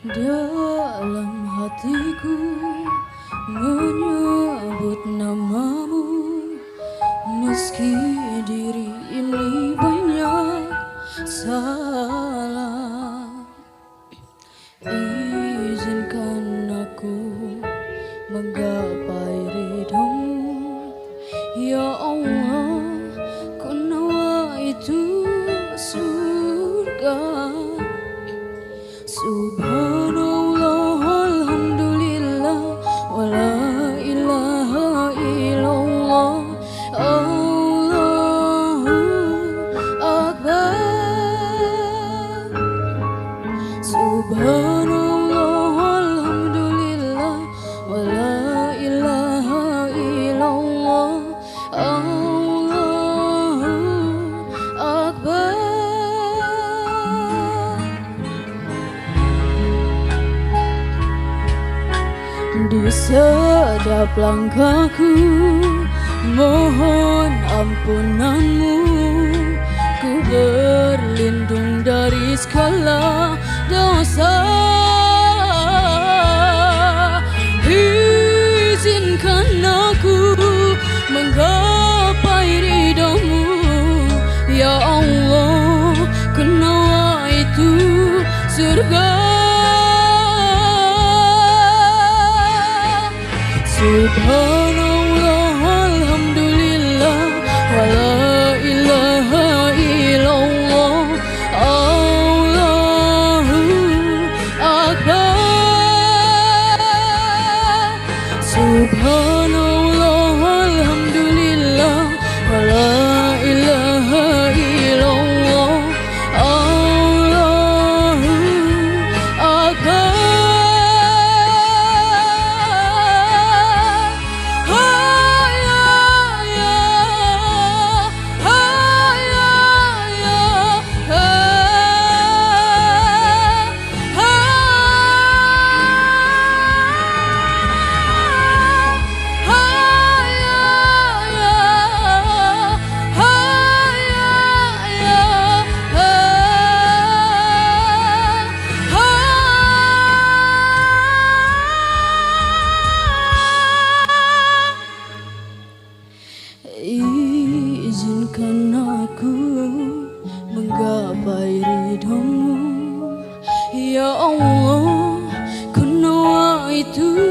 Dalam hatiku menyebut namamu, meski diri ini banyak salah. Izinkan aku menggapai ridhomu, ya Allah, ku nawa itu surga. Subhanallah, alhamdulillah, wa la ilaha illallah, Allahu Akbar. Subhanallah, alhamdulillah, wa la ilaha illallah, Allahu Akbar. Di setiap langkahku mohon ampunanmu, ku berlindung dari segala dosa. Izinkan aku menggapai ridhomu, ya Allah, ku nawa itu surga. Subhanallah, alhamdulillah, wa la ilaha illallah, Allahu Akbar. Subhanallah, alhamdulillah, wa la ilaha illallah, Allahu Akbar. Izinkan aku menggapai ridhomu, ya Allah, ku nawa itu